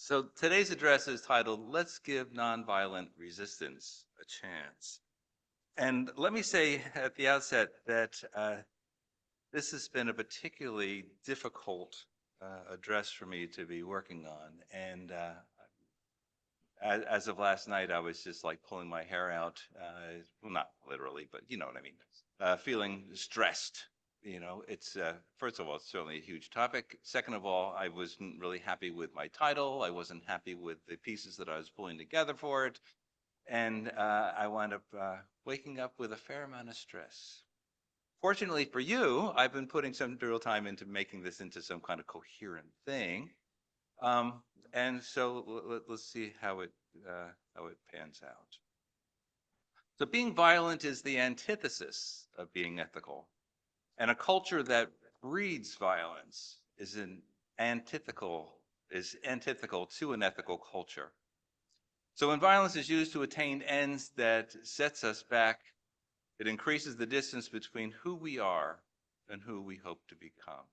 So today's address is titled, Let's Give Nonviolent Resistance a Chance. And let me say at the outset that this has been a particularly difficult address for me to be working on. And as of last night, I was just like pulling my hair out. Well, not literally, but you know what I mean. Feeling stressed. It's first of all, it's certainly a huge topic. Second of all, I wasn't really happy with my title. I wasn't happy with the pieces that I was pulling together for it, and I wound up waking up with a fair amount of stress. Fortunately for you, I've been putting some real time into making this into some kind of coherent thing, um, and so let's see how it pans out. So being violent is the antithesis of being ethical. And a culture that breeds violence is antithetical to an ethical culture. So when violence is used to attain ends that sets us back, it increases the distance between who we are and who we hope to become.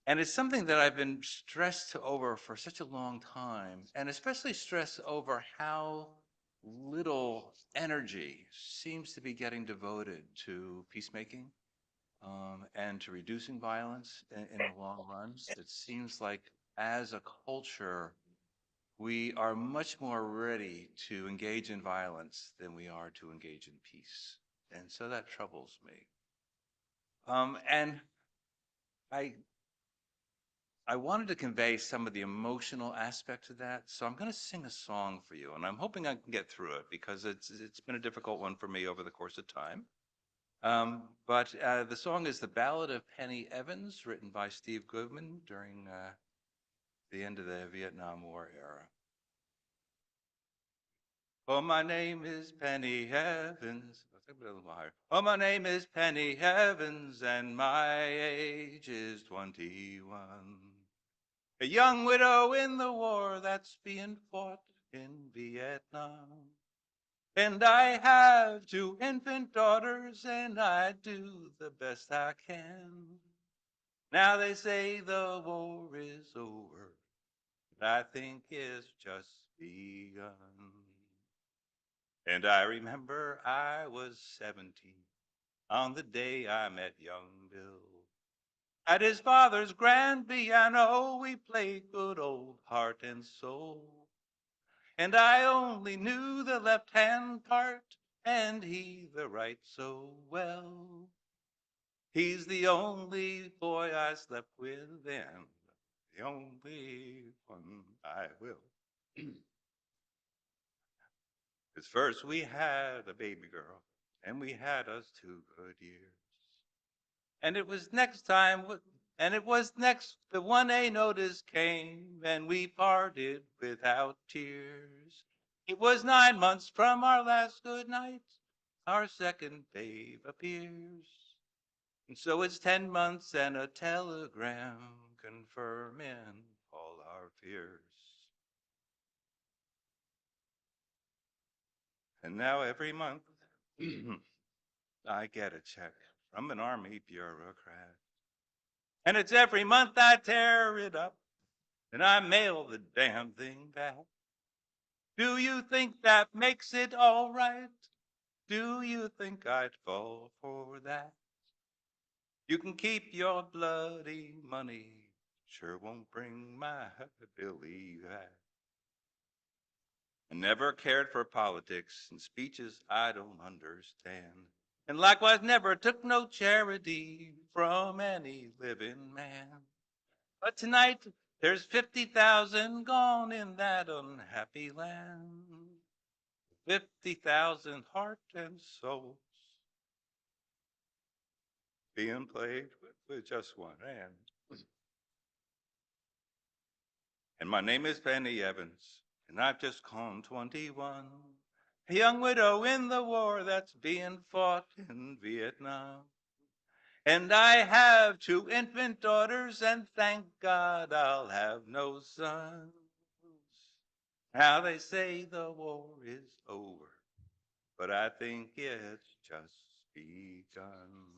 And it's something that I've been stressed over for such a long time, and especially stressed over how little energy seems to be getting devoted to peacemaking and to reducing violence in the long run. It seems like as a culture, we are much more ready to engage in violence than we are to engage in peace. And so that troubles me. And I wanted to convey some of the emotional aspects of that. So I'm going to sing a song for you, and I'm hoping I can get through it because it's been a difficult one for me over the course of time. But the song is The Ballad of Penny Evans, written by Steve Goodman during the end of the Vietnam War era. Oh, my name is Penny Evans. I'll take it a little higher. Oh, my name is Penny Evans, and my age is 21. A young widow in the war that's being fought in Vietnam. And I have two infant daughters, and I do the best I can. Now they say the war is over, but I think it's just begun. And I remember I was 17 on the day I met young Bill. At his father's grand piano, we played good old Heart and Soul. And I only knew the left-hand part, and he the right so well. He's the only boy I slept with, and the only one I will. 'Cause first we had a baby girl, and we had us 2 good years. And it was next the 1A notice came, and we parted without tears. It was 9 months from our last good night, our second babe appears. And so it's 10 months and a telegram confirming all our fears. And now every month I get a check from an army bureaucrat. And it's every month I tear it up and I mail the damn thing back. Do you think that makes it all right? Do you think I'd fall for that? You can keep your bloody money, sure won't bring my Billy back. I never cared for politics and speeches I don't understand. And likewise never took no charity from any living man. But tonight there's 50,000 gone in that unhappy land. 50,000 heart and souls being played with just one hand. And my name is Penny Evans, and I've just gone 21. A young widow in the war that's being fought in Vietnam. And I have 2 infant daughters, and thank God I'll have no sons. Now they say the war is over, but I think it's just begun.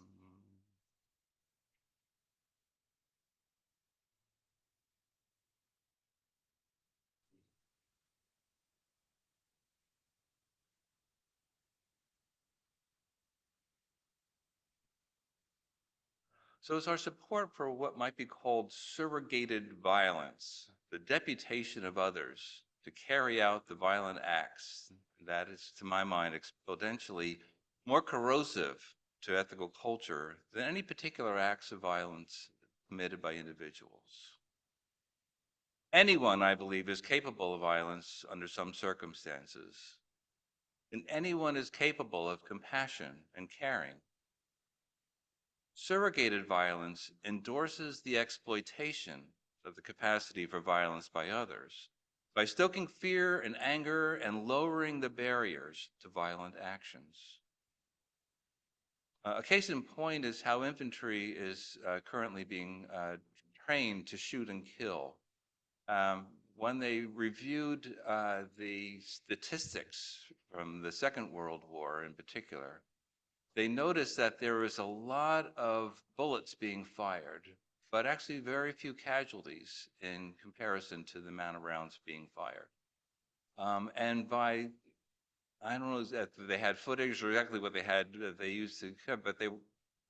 So it's our support for what might be called surrogated violence, the deputation of others to carry out the violent acts that is, to my mind, exponentially more corrosive to ethical culture than any particular acts of violence committed by individuals. Anyone, I believe, is capable of violence under some circumstances, and anyone is capable of compassion and caring. Surrogated violence endorses the exploitation of the capacity for violence by others by stoking fear and anger and lowering the barriers to violent actions. A case in point is how infantry is currently being trained to shoot and kill. When they reviewed the statistics from the Second World War in particular, they noticed that there was a lot of bullets being fired, but actually very few casualties in comparison to the amount of rounds being fired. And by, I don't know if they had footage or exactly what they had that they used to, but they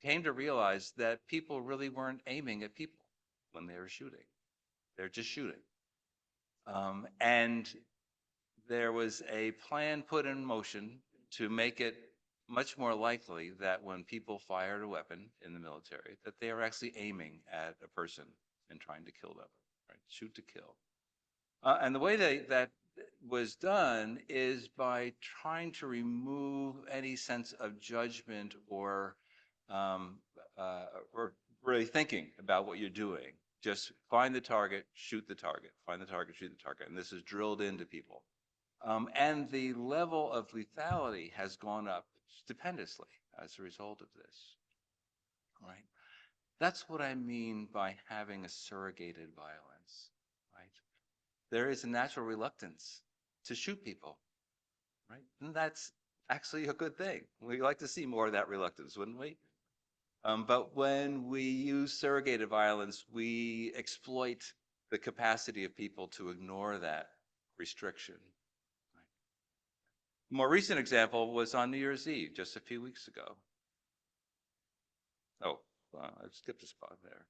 came to realize that people really weren't aiming at people when they were shooting. They're just shooting. And there was a plan put in motion to make it much more likely that when people fired a weapon in the military, that they are actually aiming at a person and trying to kill them, right? Shoot to kill. And the way that was done is by trying to remove any sense of judgment or really thinking about what you're doing. Just find the target, shoot the target, find the target, shoot the target. And this is drilled into people. And the level of lethality has gone up stupendously as a result of this, right? That's what I mean by having a surrogated violence, right? There is a natural reluctance to shoot people, right? And that's actually a good thing. We'd like to see more of that reluctance, wouldn't we? But when we use surrogated violence, we exploit the capacity of people to ignore that restriction. A more recent example was on New Year's Eve, just a few weeks ago. Oh, I skipped a spot there.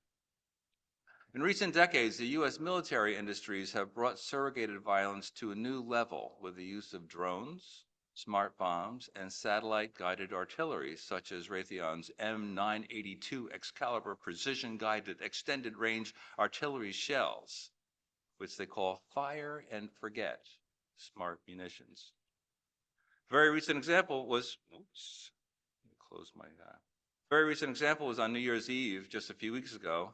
In recent decades, the U.S. military industries have brought surrogated violence to a new level with the use of drones, smart bombs, and satellite-guided artillery, such as Raytheon's M982 Excalibur precision-guided extended-range artillery shells, which they call fire and forget smart munitions. Very recent example was, very recent example was on New Year's Eve, just a few weeks ago.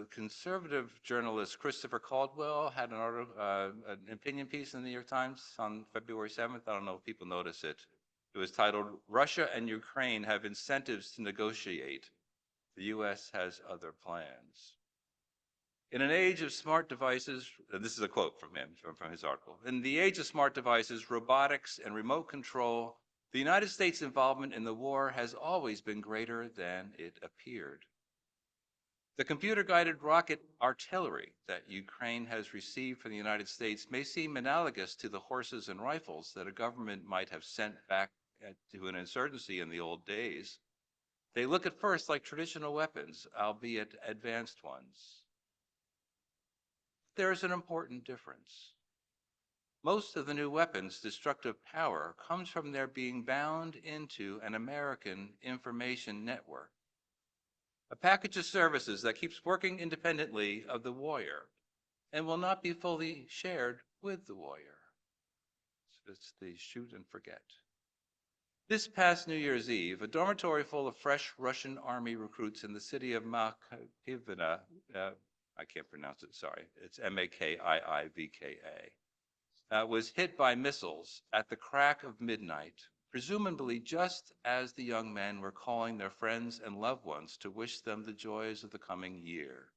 Conservative journalist Christopher Caldwell had an opinion piece in the New York Times on February 7th. I don't know if people notice it. It was titled, "Russia and Ukraine Have Incentives to Negotiate. The U.S. Has Other Plans." In an age of smart devices, and this is a quote from him, from his article. In the age of smart devices, robotics, and remote control, the United States' involvement in the war has always been greater than it appeared. The computer-guided rocket artillery that Ukraine has received from the United States may seem analogous to the horses and rifles that a government might have sent back to an insurgency in the old days. They look at first like traditional weapons, albeit advanced ones. There is an important difference. Most of the new weapons' destructive power comes from their being bound into an American information network, a package of services that keeps working independently of the warrior and will not be fully shared with the warrior. So it's the shoot and forget. This past New Year's Eve, a dormitory full of fresh Russian army recruits in the city of Makivna, I can't pronounce it, sorry, it's Makiivka, was hit by missiles at the crack of midnight, presumably just as the young men were calling their friends and loved ones to wish them the joys of the coming year.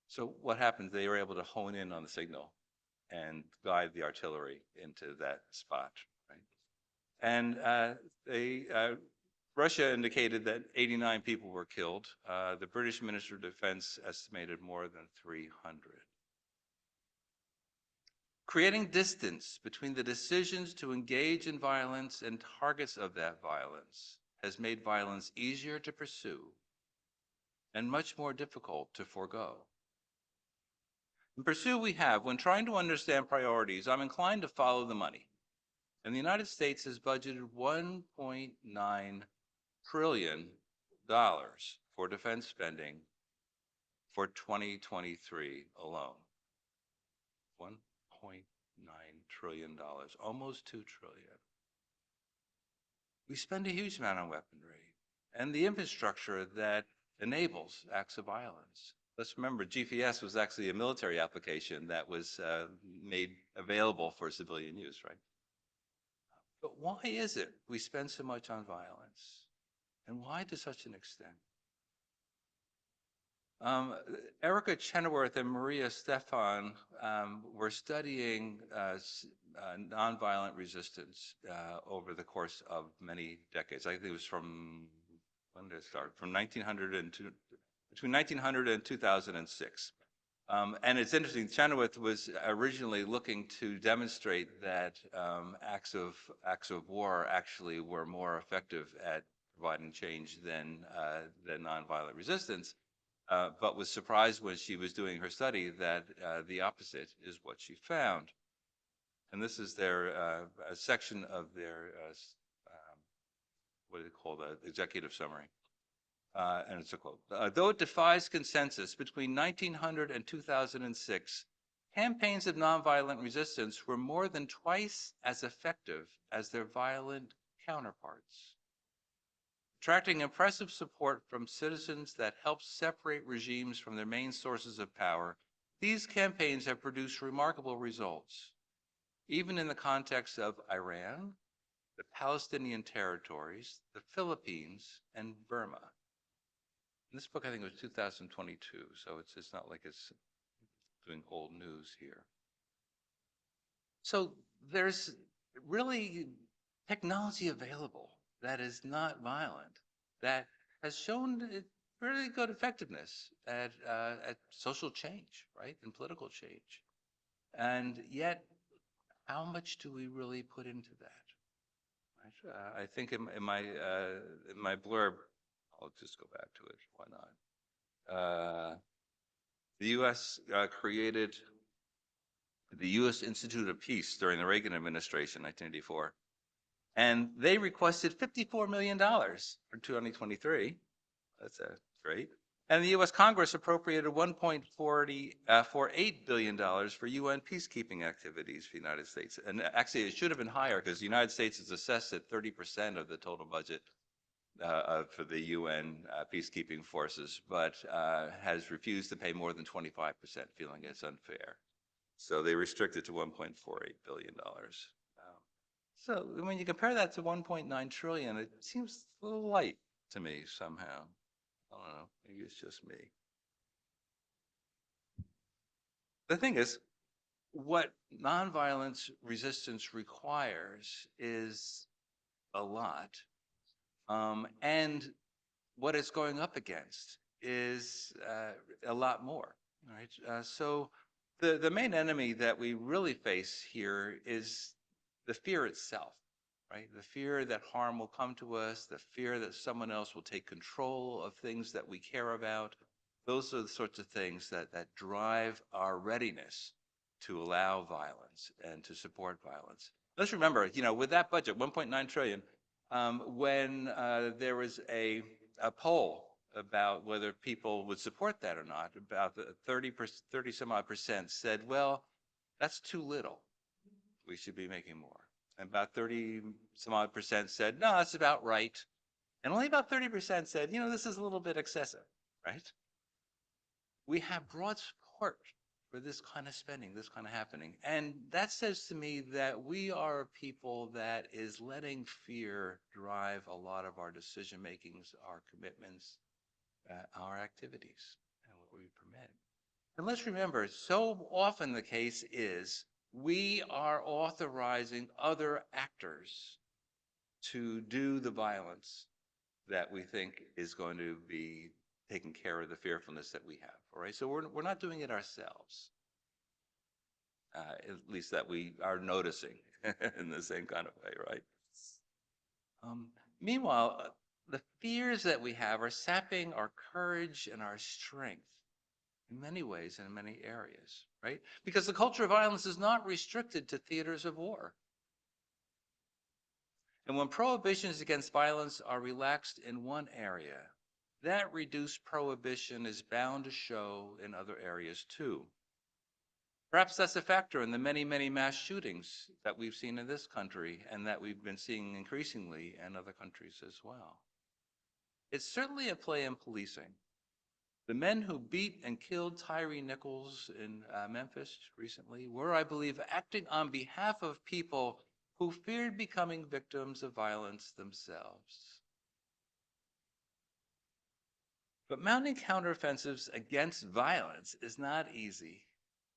So what happened? They were able to hone in on the signal and guide the artillery into that spot, right? And Russia indicated that 89 people were killed. The British Minister of Defense estimated more than 300. Creating distance between the decisions to engage in violence and targets of that violence has made violence easier to pursue and much more difficult to forego. In Pursue We Have, when trying to understand priorities, I'm inclined to follow the money. And the United States has budgeted $1.9 trillion for defense spending for 2023 alone. $1.9 trillion, almost $2 trillion. We spend a huge amount on weaponry and the infrastructure that enables acts of violence. Let's remember, GPS was actually a military application that was made available for civilian use, right? But why is it we spend so much on violence? And why to such an extent? Erica Chenoweth and Maria Stefan were studying nonviolent resistance over the course of many decades. I think it was from, when did it start? From 1900 and between 1900 and 2006. And it's interesting, Chenoweth was originally looking to demonstrate that acts of war actually were more effective at providing change than nonviolent resistance, but was surprised when she was doing her study that the opposite is what she found. And this is their a section of their what do they call the executive summary. And it's a quote. Though it defies consensus, between 1900 and 2006, campaigns of nonviolent resistance were more than twice as effective as their violent counterparts. Attracting impressive support from citizens that help separate regimes from their main sources of power, these campaigns have produced remarkable results, even in the context of Iran, the Palestinian territories, the Philippines, and Burma. This book, I think, was 2022, so it's not like it's doing old news here. So there's really technology available that is not violent, that has shown really good effectiveness at social change, right, and political change. And yet, how much do we really put into that? Right? I think in my blurb, I'll just go back to it. Why not? The U.S. created the U.S. Institute of Peace during the Reagan administration, 1984, and they requested $54 million for 2023. That's great. And the U.S. Congress appropriated $1.48 billion for UN peacekeeping activities for the United States. And actually, it should have been higher because the United States is assessed at 30% of the total budget for the UN peacekeeping forces, but has refused to pay more than 25%, feeling it's unfair. So they restricted to $1.48 billion. So when you compare that to 1.9 trillion, it seems a little light to me somehow. I don't know, maybe it's just me. The thing is, what nonviolence resistance requires is a lot. And what it's going up against is a lot more, right? So the main enemy that we really face here is the fear itself, right? The fear that harm will come to us, the fear that someone else will take control of things that we care about. Those are the sorts of things that drive our readiness to allow violence and to support violence. Let's remember, with that budget, 1.9 trillion, when there was a poll about whether people would support that or not, about 30 some odd percent said, well, that's too little. We should be making more. And about 30 some odd percent said, no, that's about right. And only about 30% said, this is a little bit excessive, right? We have broad support for this kind of spending, this kind of happening. And that says to me that we are a people that is letting fear drive a lot of our decision makings, our commitments, our activities, and what we permit. And let's remember, so often the case is we are authorizing other actors to do the violence that we think is going to be taking care of the fearfulness that we have, all right? So we're not doing it ourselves, at least that we are noticing in the same kind of way, right? Meanwhile, the fears that we have are sapping our courage and our strength in many ways and in many areas, right? Because the culture of violence is not restricted to theaters of war. And when prohibitions against violence are relaxed in one area, that reduced prohibition is bound to show in other areas too. Perhaps that's a factor in the many, many mass shootings that we've seen in this country and that we've been seeing increasingly in other countries as well. It's certainly a play in policing. The men who beat and killed Tyree Nichols in Memphis recently were, I believe, acting on behalf of people who feared becoming victims of violence themselves. But mounting counteroffensives against violence is not easy,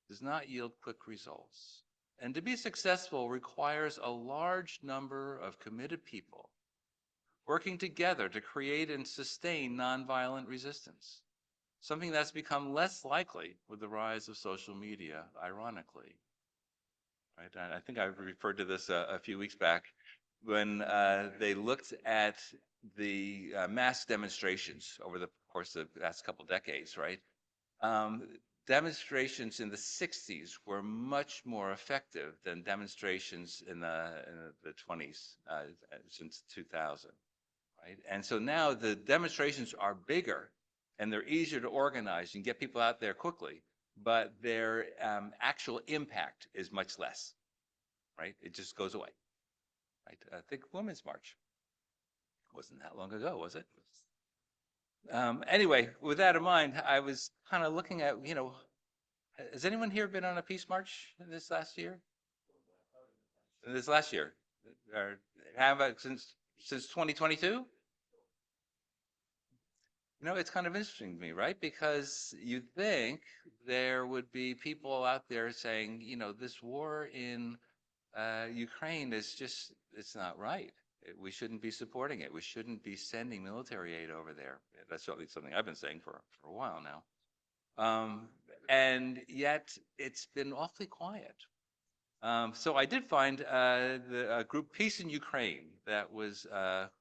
does not yield quick results. And to be successful requires a large number of committed people working together to create and sustain nonviolent resistance, something that's become less likely with the rise of social media, ironically. Right? And I think I referred to this a few weeks back when they looked at the mass demonstrations over the course of the last couple of decades, right? Demonstrations in the 60s were much more effective than demonstrations in the 20s since 2000, right? And so now the demonstrations are bigger and they're easier to organize and get people out there quickly, but their actual impact is much less, right? It just goes away, right? I think Women's March wasn't that long ago, was it? Anyway, with that in mind, I was kind of looking at, has anyone here been on a peace march this last year? This last year? Or have since 2022? It's kind of interesting to me, right? Because you'd think there would be people out there saying, this war in Ukraine is just, it's not right. We shouldn't be supporting it. We shouldn't be sending military aid over there. That's certainly something I've been saying for a while now. And yet it's been awfully quiet. So I did find the group Peace in Ukraine. That was,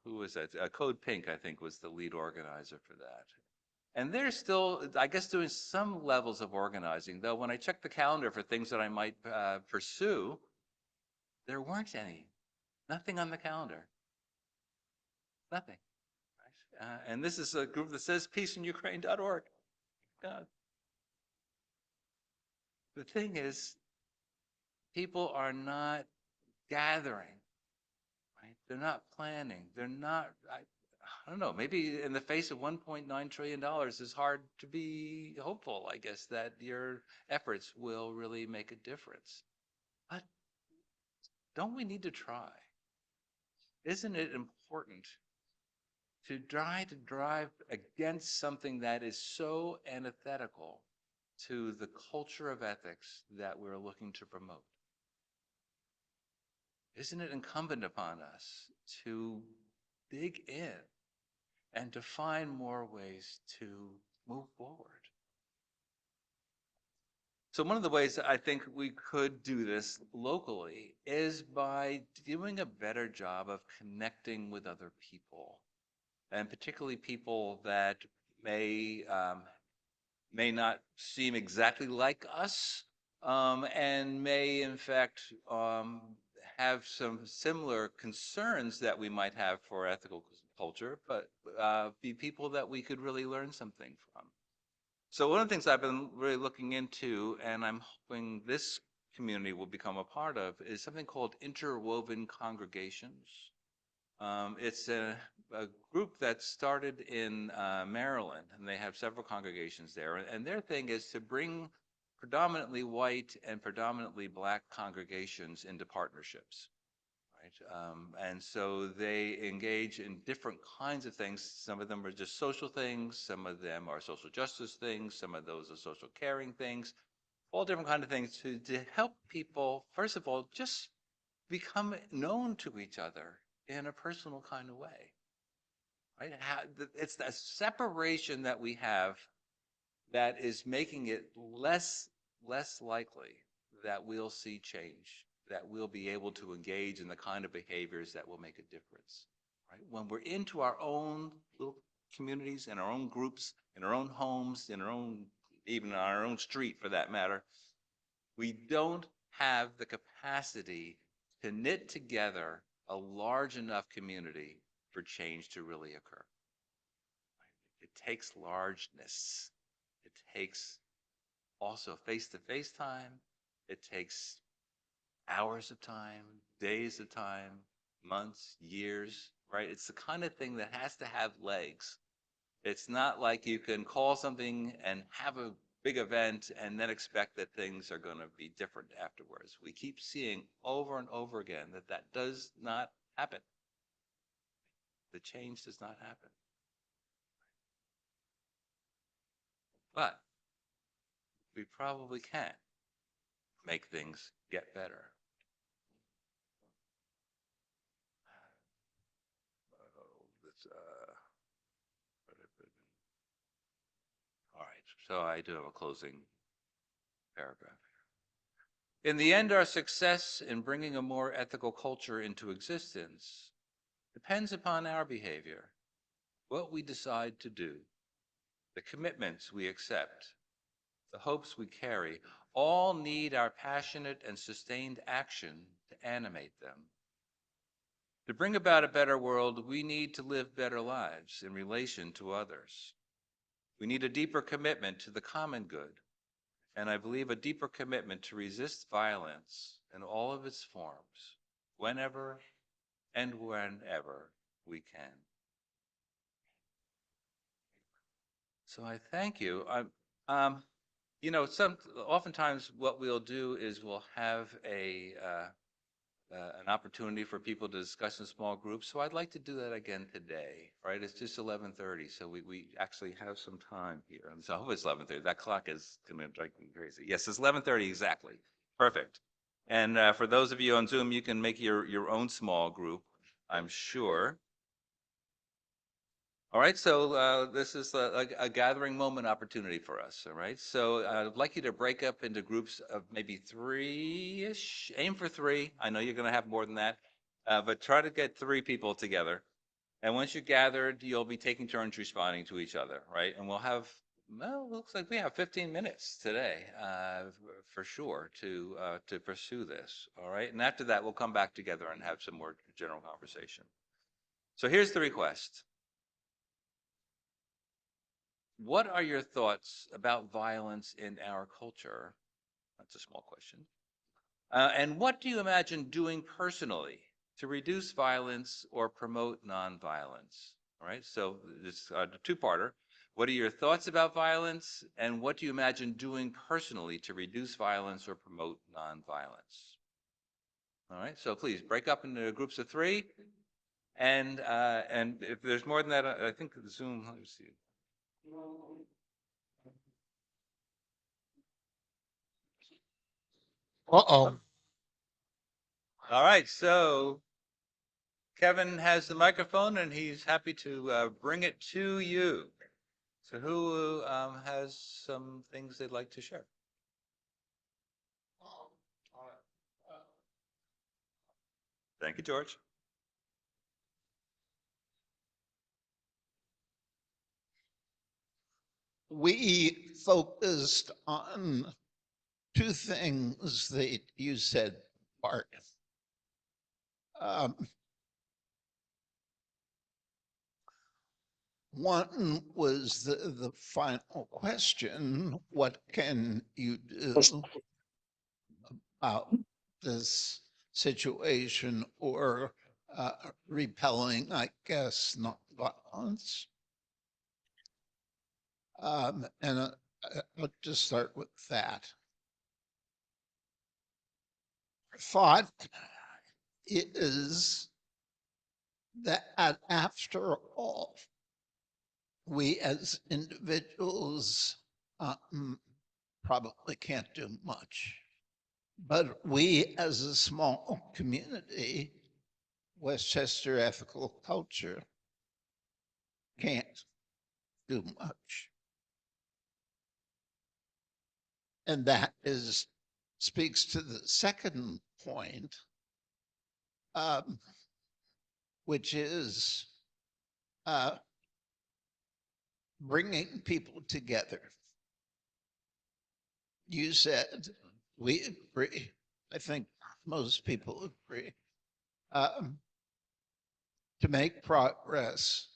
who was that? Code Pink, I think, was the lead organizer for that. And they're still, I guess, doing some levels of organizing, though when I checked the calendar for things that I might pursue, there weren't any. Nothing on the calendar. Nothing. Right? And this is a group that says peaceinukraine.org. God. The thing is, people are not gathering, right? They're not planning. They're not, I don't know, maybe in the face of $1.9 trillion, it's hard to be hopeful, I guess, that your efforts will really make a difference. But don't we need to try? Isn't it important to try to drive against something that is so antithetical to the culture of ethics that we're looking to promote? Isn't it incumbent upon us to dig in and to find more ways to move forward? So one of the ways that I think we could do this locally is by doing a better job of connecting with other people, and particularly people that may not seem exactly like us, and may in fact have some similar concerns that we might have for ethical culture, but be people that we could really learn something from. So one of the things I've been really looking into, and I'm hoping this community will become a part of, is something called interwoven congregations. It's a group that started in Maryland, and they have several congregations there. And their thing is to bring predominantly white and predominantly black congregations into partnerships. Right? And so they engage in different kinds of things. Some of them are just social things. Some of them are social justice things. Some of those are social caring things. All different kinds of things to help people, first of all, just become known to each other in a personal kind of way. Right? It's that separation that we have that is making it less likely that we'll see change, that we'll be able to engage in the kind of behaviors that will make a difference. right? When we're into our own little communities, in our own groups, in our own homes, in our own, even on our own street for that matter, we don't have the capacity to knit together a large enough community for change to really occur. It takes largeness. It takes also face-to-face time. It takes hours of time, days of time, months, years, right? It's the kind of thing that has to have legs. It's not like you can call something and have a big event and then expect that things are going to be different afterwards. We keep seeing over and over again that that does not happen. The change does not happen. But we probably can make things get better. All right, so I do have a closing paragraph here. In the end, our success in bringing a more ethical culture into existence depends upon our behavior, what we decide to do, the commitments we accept, the hopes we carry, all need our passionate and sustained action to animate them. To bring about a better world, we need to live better lives in relation to others. We need a deeper commitment to the common good, and I believe a deeper commitment to resist violence in all of its forms, whenever and whenever we can. So I thank you. You know, oftentimes what we'll do is we'll have an opportunity for people to discuss in small groups. So I'd like to do that again today, right? It's just 11:30, so we actually have some time here. And so I hope it's 11:30. That clock is going to drive me crazy. Yes, it's 11:30 exactly. Perfect. And for those of you on Zoom, you can make your own small group, I'm sure. All right, so this is a gathering moment opportunity for us, all right? So I'd like you to break up into groups of maybe three-ish. Aim for three. I know you're going to have more than that, but try to get three people together. And once you're gathered, you'll be taking turns responding to each other, right? And we'll have, well, looks like we have 15 minutes today, for sure, to pursue this, all right? And after that, we'll come back together and have some more general conversation. So here's the request. What are your thoughts about violence in our culture? That's a small question. And what do you imagine doing personally to reduce violence or promote nonviolence? All right, so this a two-parter. What are your thoughts about violence, and what do you imagine doing personally to reduce violence or promote nonviolence? All right, so please break up into groups of three, and if there's more than that, I think the Zoom. Let me see. Uh-oh. All right, so Kevin has the microphone and he's happy to bring it to you. So who has some things they'd like to share? Thank you, George. We focused on two things that you said, Bart. One was the final question, what can you do about this situation or repelling, I guess, nonviolence? And I'll just start with that. Thought is that after all, we as individuals probably can't do much, but we as a small community, Westchester ethical culture, can't do much. And that speaks to the second point. which is bringing people together. You said, we agree. I think most people agree. To make progress,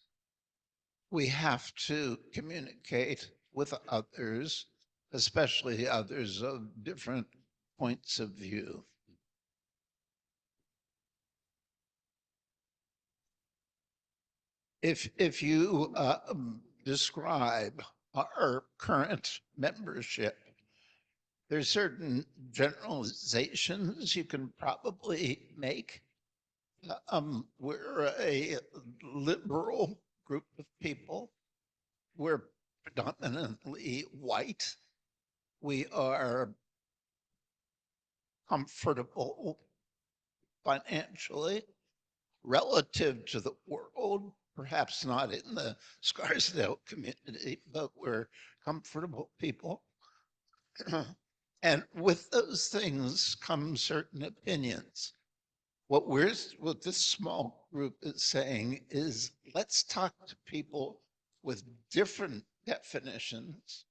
we have to communicate with others, especially others of different points of view. If you describe our current membership, there's certain generalizations you can probably make. We're a liberal group of people. We're predominantly white. We are comfortable financially relative to the world, perhaps not in the Scarsdale community, but we're comfortable people. And with those things come certain opinions. What this small group is saying is, let's talk to people with different definitions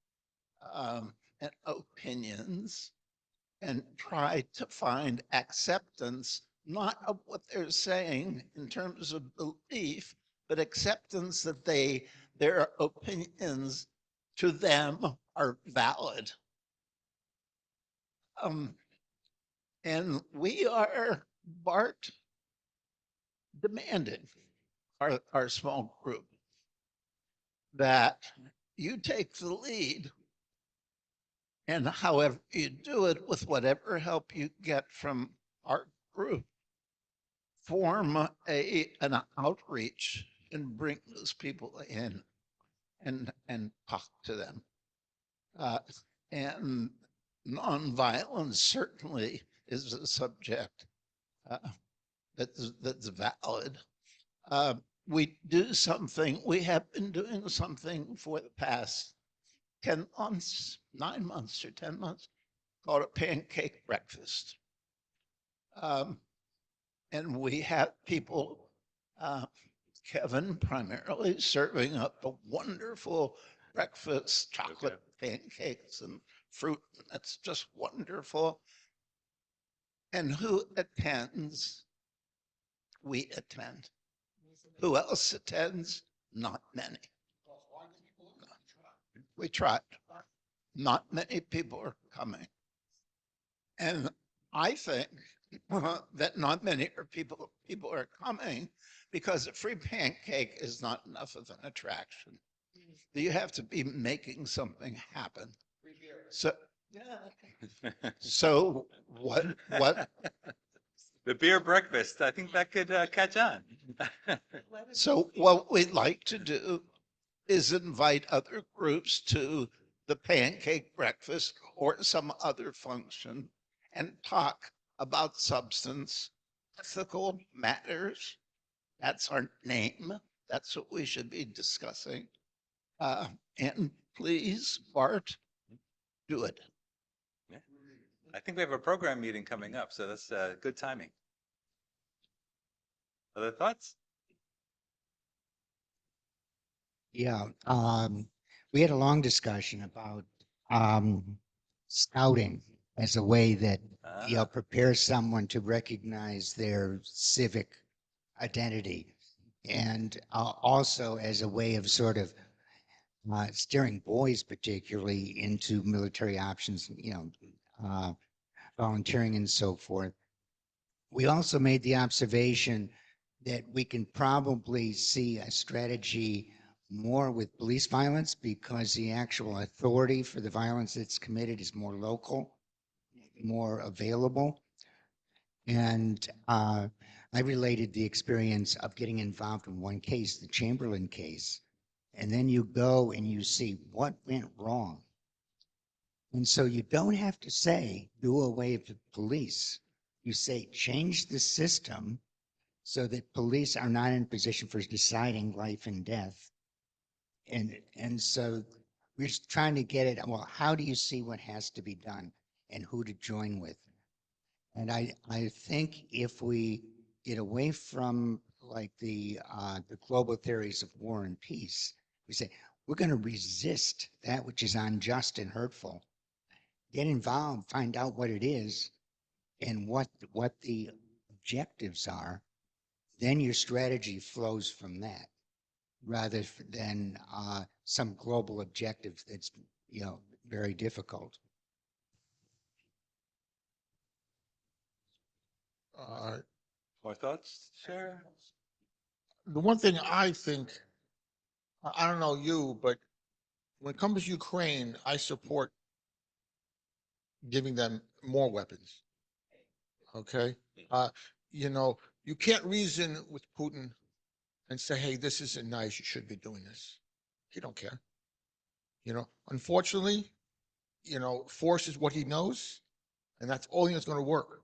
and opinions and try to find acceptance, not of what they're saying in terms of belief, but acceptance that their opinions to them are valid. And we are, Bart, demanding our small group that you take the lead, and however you do it, with whatever help you get from our group, form an outreach and bring those people in and talk to them. And nonviolence certainly is a subject that's valid. We do something, we have been doing something for the past 10 months, 9 months or 10 months, called a pancake breakfast. And we have people, Kevin primarily, serving up a wonderful breakfast, chocolate pancakes and fruit. That's just wonderful. And who attends? We attend. Who else attends? Not many. We tried. Not many people are coming. And I think that not many people are coming because a free pancake is not enough of an attraction. You have to be making something happen. So, so what? The beer breakfast, I think that could catch on. So what we'd like to do is invite other groups to the pancake breakfast or some other function and talk about substance, ethical matters. That's our name. That's what we should be discussing. And please, Bart, do it. Yeah. I think we have a program meeting coming up, so that's good timing. Other thoughts? Yeah, we had a long discussion about scouting as a way that prepares someone to recognize their civic identity, and also as a way of sort of steering boys particularly into military options, volunteering and so forth. We also made the observation that we can probably see a strategy more with police violence because the actual authority for the violence that's committed is more local, more available. And I related the experience of getting involved in one case, the Chamberlain case, and then you go and you see what went wrong. And so you don't have to say, do away with police. You say, change the system so that police are not in position for deciding life and death. And so we're just trying to get it, well, how do you see what has to be done and who to join with? And I think if we get away from the global theories of war and peace. We say we're going to resist that which is unjust and hurtful. Get involved, find out what it is, and what the objectives are. Then your strategy flows from that, rather than some global objective that's very difficult. More thoughts, Sarah? The one thing I think, I don't know you, but when it comes to Ukraine, I support giving them more weapons. Okay? You know, you can't reason with Putin and say, hey, this isn't nice, you should be doing this. He don't care. You know, unfortunately, force is what he knows, and that's all that's going to work.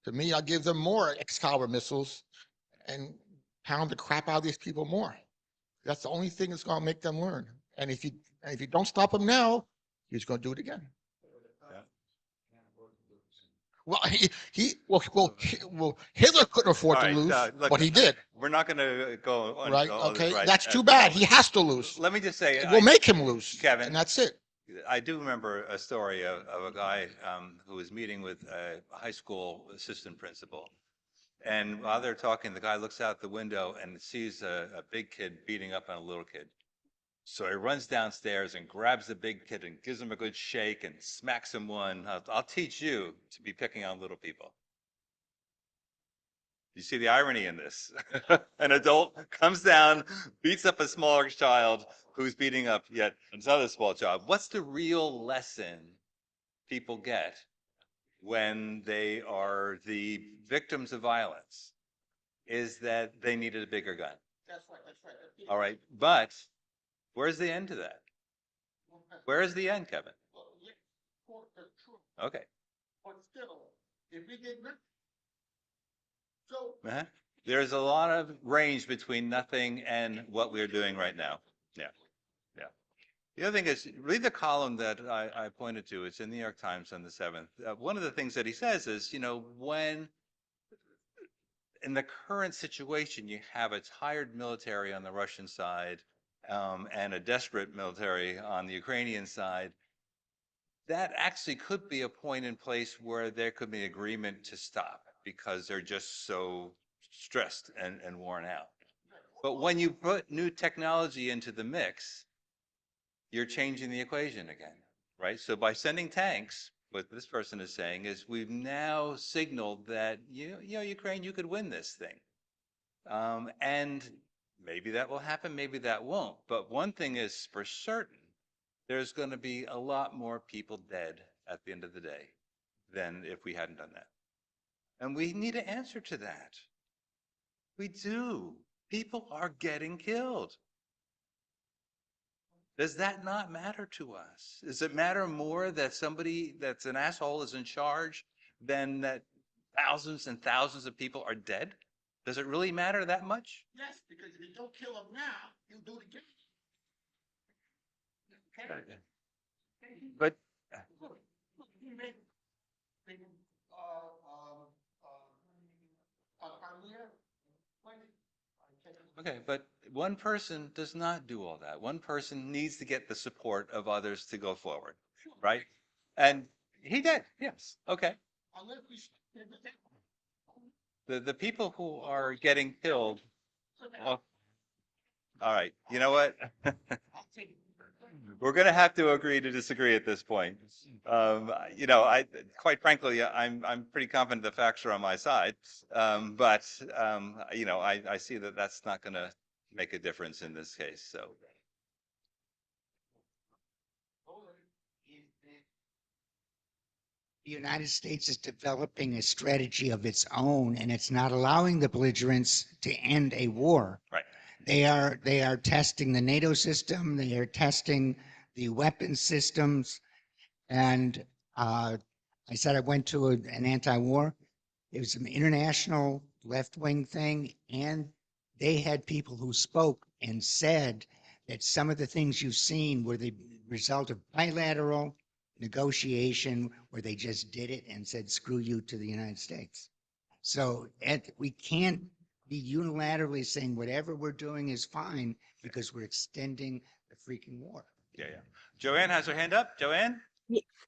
To me, I'll give them more Excalibur missiles and pound the crap out of these people more. That's the only thing that's going to make them learn. And if you don't stop him now, he's going to do it again. Yeah. Well, Hitler couldn't afford All to right, lose, look, but he did. We're not going to go on. Right? all this, Okay. right, That's at too the bad. He moment. has to lose. Let me just say, We'll make him lose, Kevin. and that's it. I do remember a story of a guy who was meeting with a high school assistant principal. And while they're talking, the guy looks out the window and sees a big kid beating up on a little kid. So he runs downstairs and grabs the big kid and gives him a good shake and smacks him one. I'll teach you to be picking on little people. You see the irony in this? An adult comes down, beats up a smaller child who's beating up yet another small child. What's the real lesson people get when they are the victims of violence? Is that they needed a bigger gun. That's right. That's right. All right, but where's the end to that? Where is the end, Kevin? Okay. But still, if we get so Uh-huh. There's a lot of range between nothing and what we're doing right now. Yeah. Yeah. The other thing is, read the column that I pointed to. It's in the New York Times on the 7th. One of the things that he says is, when in the current situation, you have a tired military on the Russian side and a desperate military on the Ukrainian side, that actually could be a point in place where there could be agreement to stop because they're just so stressed and worn out. But when you put new technology into the mix, you're changing the equation again, right? So by sending tanks, what this person is saying is we've now signaled that, Ukraine, you could win this thing. And maybe that will happen, maybe that won't. But one thing is for certain, there's going to be a lot more people dead at the end of the day than if we hadn't done that. And we need an answer to that. We do. People are getting killed. Does that not matter to us? Does it matter more that somebody that's an asshole is in charge than that thousands and thousands of people are dead? Does it really matter that much? yes, because if you don't kill him now, he'll do it again. But okay, but one person does not do all that. One person needs to get the support of others to go forward, right? And he did, yes. Okay. The people who are getting killed, well, all right, you know what? We're going to have to agree to disagree at this point. Quite frankly, I'm pretty confident the facts are on my side. But I see that that's not going to make a difference in this case. So. The United States is developing a strategy of its own, and it's not allowing the belligerents to end a war. Right. They are testing the NATO system. They are testing the weapons systems. And I said I went to an anti-war. It was an international left-wing thing, and they had people who spoke and said that some of the things you've seen were the result of bilateral negotiation where they just did it and said, screw you to the United States. So we can't be unilaterally saying whatever we're doing is fine because we're extending the freaking war. Yeah, yeah. Joanne has her hand up. Joanne?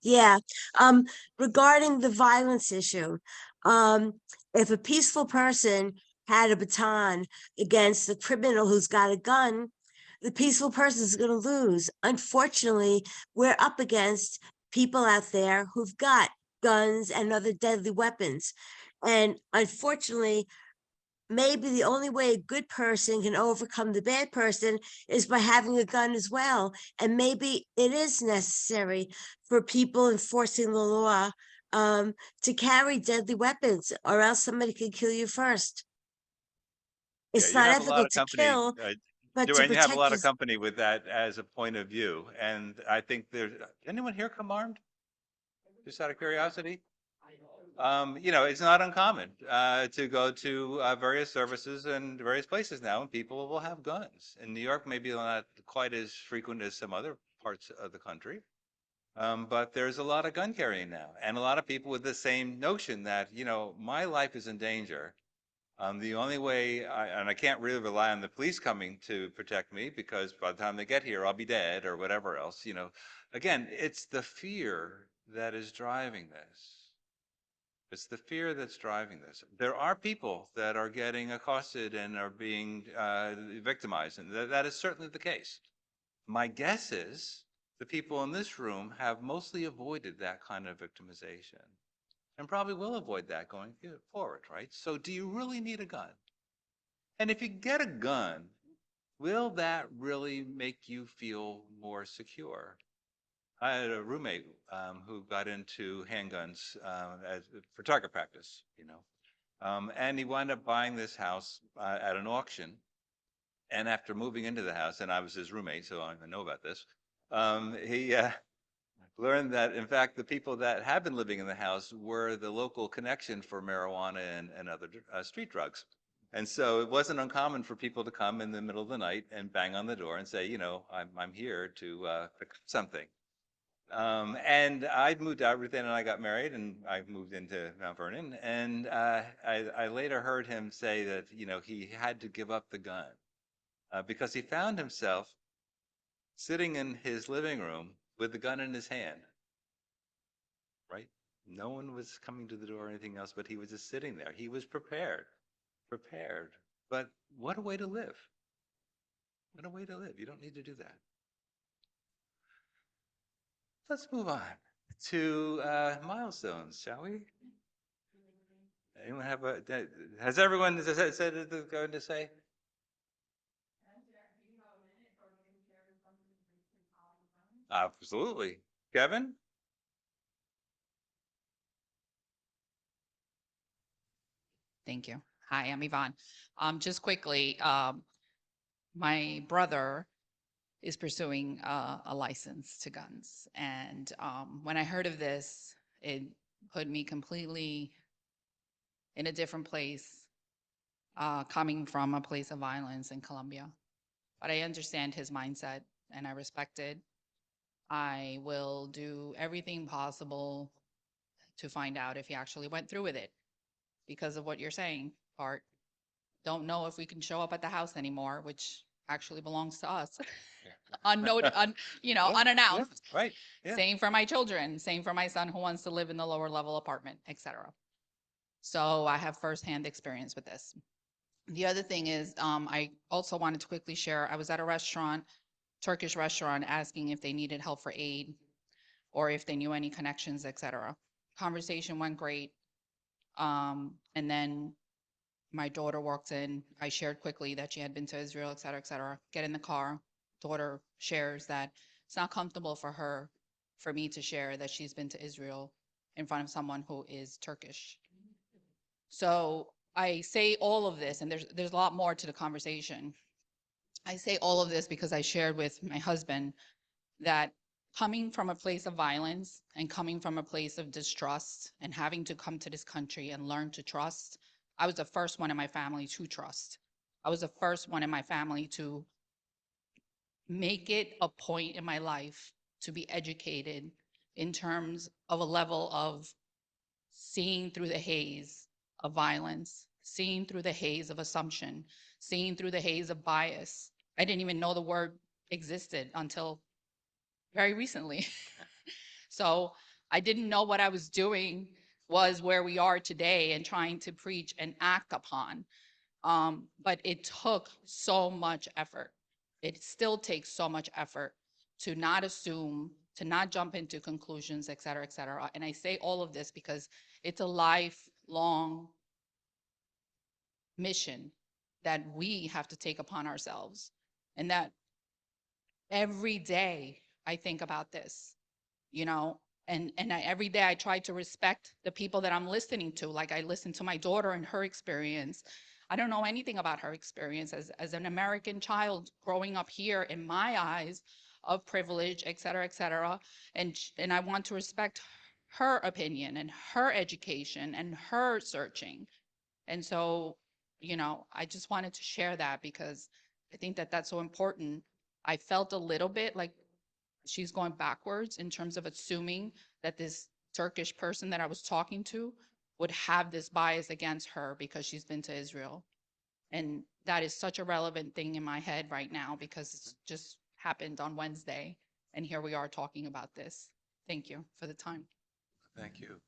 Yeah, um, regarding the violence issue, if a peaceful person had a baton against the criminal who's got a gun, the peaceful person is going to lose. Unfortunately, we're up against people out there who've got guns and other deadly weapons. And unfortunately, maybe the only way a good person can overcome the bad person is by having a gun as well. And maybe it is necessary for people enforcing the law to carry deadly weapons, or else somebody can kill you first. Yeah, It's you not have a lot ethical of to company, kill, but to Joanne, you have a protect lot you. of company with that as a point of view. And I think there's, anyone here come armed? Just out of curiosity? It's not uncommon to go to various services and various places now, and people will have guns. In New York, maybe not quite as frequent as some other parts of the country, but there's a lot of gun carrying now, and a lot of people with the same notion that, my life is in danger. The only way, and I can't really rely on the police coming to protect me because by the time they get here, I'll be dead or whatever else. Again, it's the fear that is driving this. It's the fear that's driving this. There are people that are getting accosted and are being victimized, and that is certainly the case. My guess is the people in this room have mostly avoided that kind of victimization and probably will avoid that going forward, right? So do you really need a gun? And if you get a gun, will that really make you feel more secure? I had a roommate who got into handguns for target practice, and he wound up buying this house at an auction. And after moving into the house, and I was his roommate, so I know about this, he learned that, in fact, the people that had been living in the house were the local connection for marijuana and other street drugs. And so it wasn't uncommon for people to come in the middle of the night and bang on the door and say, I'm here to pick up something. And I'd moved out with him and I got married and I moved into Mount Vernon. And I later heard him say that, he had to give up the gun because he found himself sitting in his living room with the gun in his hand, right? No one was coming to the door or anything else, but he was just sitting there. He was prepared. But what a way to live. What a way to live. You don't need to do that. Let's move on to milestones, shall we? Anyone have has everyone said what they're going to say? Absolutely. Kevin? Thank you. Hi, I'm Yvonne. Just quickly, my brother is pursuing a license to guns. And when I heard of this, it put me completely in a different place, coming from a place of violence in Colombia. But I understand his mindset and I respect it. I will do everything possible to find out if he actually went through with it because of what you're saying, Bart. Don't know if we can show up at the house anymore, which actually belongs to us. Unannounced. Yeah, right. Yeah. Same for my children, same for my son who wants to live in the lower level apartment, etc. So I have firsthand experience with this. The other thing is, I also wanted to quickly share, I was at a restaurant, Turkish restaurant, asking if they needed help for aid or if they knew any connections, etc. Conversation went great. And then my daughter walked in. I shared quickly that she had been to Israel, et cetera, get in the car. Daughter shares that it's not comfortable for me to share that she's been to Israel in front of someone who is Turkish. So I say all of this, and there's a lot more to the conversation. I say all of this because I shared with my husband that coming from a place of violence and coming from a place of distrust and having to come to this country and learn to trust, I was the first one in my family to trust. I was the first one in my family to make it a point in my life to be educated in terms of a level of seeing through the haze of violence seeing through the haze of assumption, seeing through the haze of bias. I didn't even know the word existed until very recently. So I didn't know what I was doing was where we are today and trying to preach and act upon. But it took so much effort. It still takes so much effort to not assume, to not jump into conclusions, et cetera, et cetera. And I say all of this because it's a lifelong mission that we have to take upon ourselves. And that every day I think about this, you know, and every day I try to respect the people that I'm listening to. Like I listen to my daughter and her experience. I don't know anything about her experience as an American child growing up here in my eyes of privilege, et cetera, and I want to respect her opinion and her education and her searching. And so, you know, I just wanted to share that because I think that that's so important. I felt a little bit like she's going backwards in terms of assuming that this Turkish person that I was talking to would have this bias against her because she's been to Israel. And that is such a relevant thing in my head right now because it's just happened on Wednesday. And here we are talking about this. Thank you for the time. Thank you.